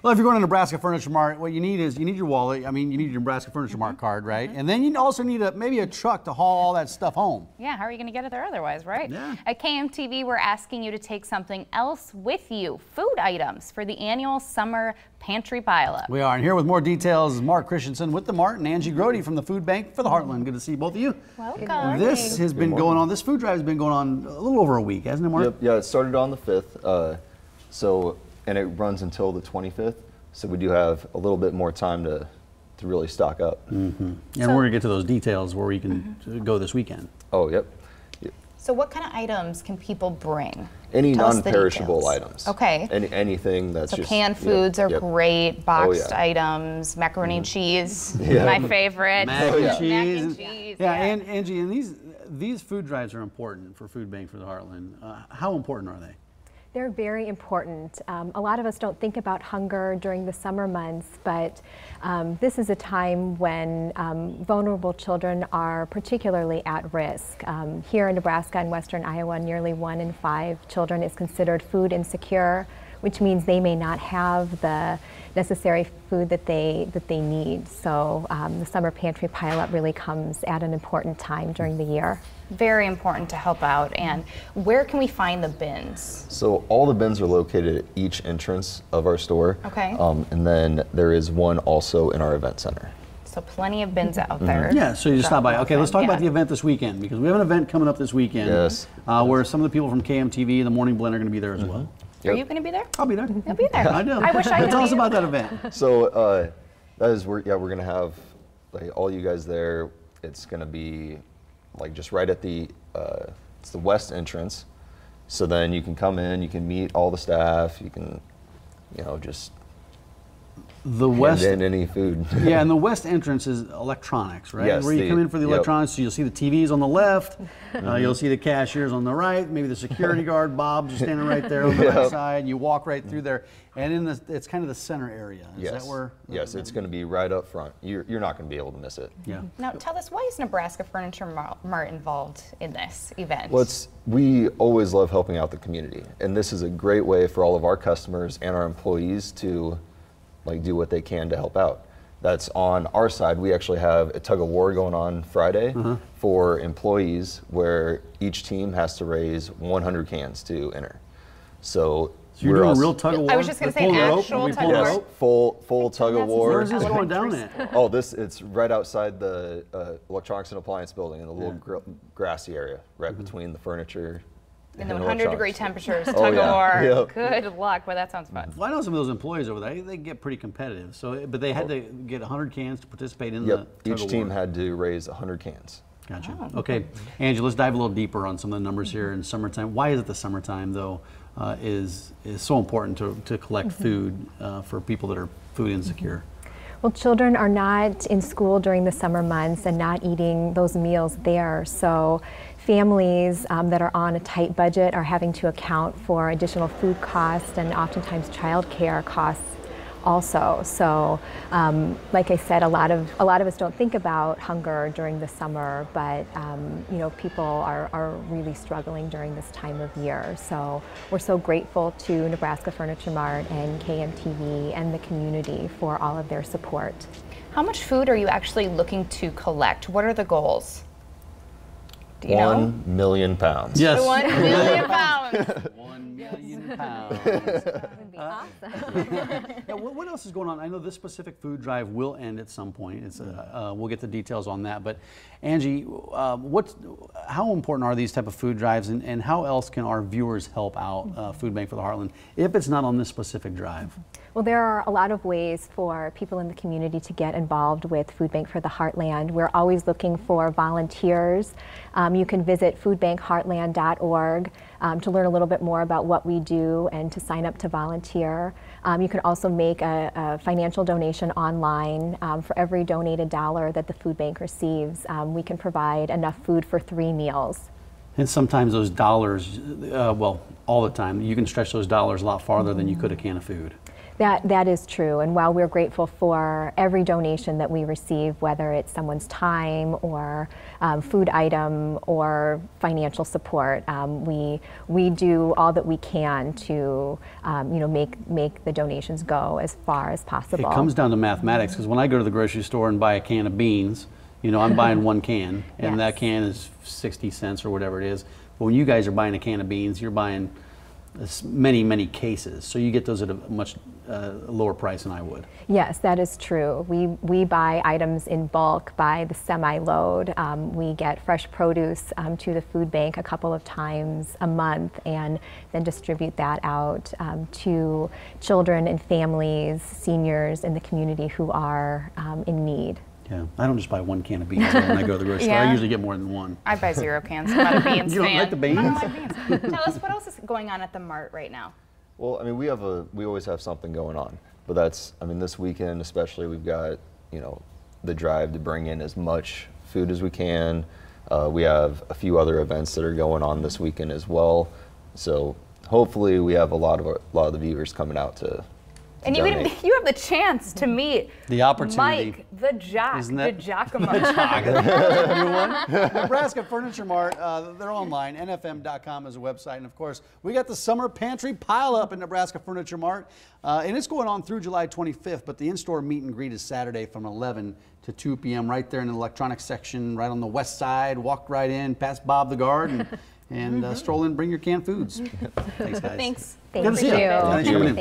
Well, if you're going to Nebraska Furniture Mart, what you need is your wallet. I mean, you need your Nebraska Furniture Mart card, right? And then you also need maybe a truck to haul all that stuff home. Yeah, how are you going to get it there otherwise, right? Yeah. At KMTV, we're asking you to take something else with you, food items, for the annual Summer Pantry Pileup. We are, and here with more details is Marc Christensen with the Mart and Angie Grote from the Food Bank for the Heartland. Good to see both of you. Welcome. This has been going on, this food drive has been going on a little over a week, hasn't it, Marc? Yep, yeah, it started on the 5th, and it runs until the 25th. So we do have a little bit more time to really stock up. And we're going to get to those details where we can go this weekend. Oh, yep. So what kind of items can people bring? Any non-perishable items. Okay. Anything that's just... Canned foods are great, boxed items, macaroni and cheese, my favorite. Mac and cheese. Mac and cheese. Yeah, and Angie, and these food drives are important for Food Bank for the Heartland. How important are they? They're very important. A lot of us don't think about hunger during the summer months, but this is a time when vulnerable children are particularly at risk. Here in Nebraska and western Iowa, nearly 1 in 5 children is considered food insecure, which means they may not have the necessary food that they need. So the Summer Pantry Pileup really comes at an important time during the year. Very important to help out. And where can we find the bins? So all the bins are located at each entrance of our store. Okay. And then there is one also in our event center. So plenty of bins out there. Yeah, so you just stop by. Okay, let's talk about the event this weekend, because we have an event coming up this weekend. Yes. Where some of the people from KMTV, the Morning Blend, are going to be there as well. Are you going to be there? I'll be there. You'll be there. I know. I wish I could. Tell us about that event. So we're going to have all you guys there. It's going to be just right at the it's the west entrance. So then you can come in, you can meet all the staff, you can just hand in any food. Yeah, and the west entrance is electronics, right? Yes, where you come in for the electronics, so you'll see the TVs on the left, you'll see the cashiers on the right, maybe the security guard, Bob's standing right there on the right side. You walk right through there, and it's kind of the center area. Is that where? Yes, it's going to be right up front. You're not going to be able to miss it. Yeah. Now tell us, why is Nebraska Furniture Mart involved in this event? Well, we always love helping out the community, and this is a great way for all of our customers and our employees to do what they can to help out. That's on our side. We actually have a tug of war going on Friday for employees, where each team has to raise 100 cans to enter. So you're doing a real tug of war? I was just going to say an actual tug of war. Yes, full tug of war. Where is this going down at? Oh, it's right outside the electronics and appliance building in the little grassy area, right between the furniture. In the 100-degree temperatures, tug of war. Good luck, but that sounds fun. Well, I know some of those employees over there, they get pretty competitive. So, but they had to get 100 cans to participate in the tug of war. Each team had to raise 100 cans. Gotcha. Okay, Angie, let's dive a little deeper on some of the numbers here in summertime. Why is it the summertime, though, is so important to collect food for people that are food insecure? Well, children are not in school during the summer months and not eating those meals there. So families that are on a tight budget are having to account for additional food costs and oftentimes childcare costs also. So like I said, a lot of us don't think about hunger during the summer, but people are really struggling during this time of year. So we're so grateful to Nebraska Furniture Mart and KMTV and the community for all of their support. How much food are you actually looking to collect? What are the goals? Do you know? 1 million pounds. Yes. 1 million pounds. 1 million pounds. That would be awesome. Yeah, what else is going on? I know this specific food drive will end at some point. It's we'll get the details on that. But Angie, how important are these type of food drives, and how else can our viewers help out Food Bank for the Heartland if it's not on this specific drive? Well, there are a lot of ways for people in the community to get involved with Food Bank for the Heartland. We're always looking for volunteers. You can visit foodbankheartland.org to learn a little bit more about what we do and to sign up to volunteer. You can also make a financial donation online. For every donated dollar that the food bank receives, we can provide enough food for 3 meals. And sometimes those dollars, well, all the time, you can stretch those dollars a lot farther than you could a can of food. That is true, and while we're grateful for every donation that we receive, whether it's someone's time or food item or financial support, we do all that we can to make the donations go as far as possible. It comes down to mathematics, because when I go to the grocery store and buy a can of beans, I'm buying one can, and that can is 60 cents or whatever it is. But when you guys are buying a can of beans, you're buying many cases, so you get those at a much lower price than I would. Yes, that is true. We buy items in bulk by the semi-load. We get fresh produce to the food bank a couple of times a month, and then distribute that out to children and families, seniors in the community who are in need. Yeah, I don't just buy one can of beans when I go to the grocery store. I usually get more than one. I buy 0 cans. I'm not a beans You don't fan. like the beans? I don't like beans. Tell us, what else is going on at the Mart right now? Well, I mean, we always have something going on, but this weekend especially, we've got, the drive to bring in as much food as we can. We have a few other events that are going on this weekend as well. So hopefully we have a lot of the viewers coming out to And you have the chance to meet the opportunity. Mike, the Jock, the Giacomo. New one. Nebraska Furniture Mart. They're online. NFM.com is a website, and of course, we got the Summer Pantry Pile-up at Nebraska Furniture Mart, and it's going on through July 25th. But the in-store meet and greet is Saturday from 11 to 2 p.m. right there in the electronics section, right on the west side. Walk right in, past Bob the guard, and stroll in, bring your canned foods. Thanks, guys. Thanks. Thank Good to see you. you. Thanks for coming in.